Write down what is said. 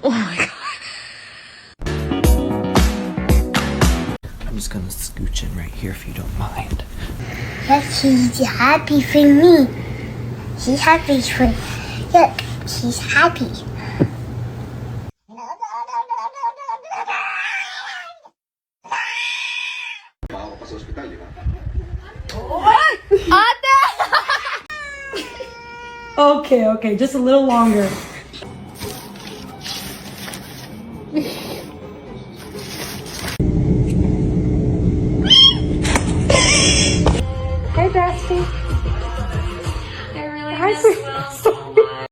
Oh my god. I'm just gonna scooch in right here if you don't mind. Yes, she's happy for me. She's happy for. Look, she's happy. Okay, just a little longer. Hey, Dusty.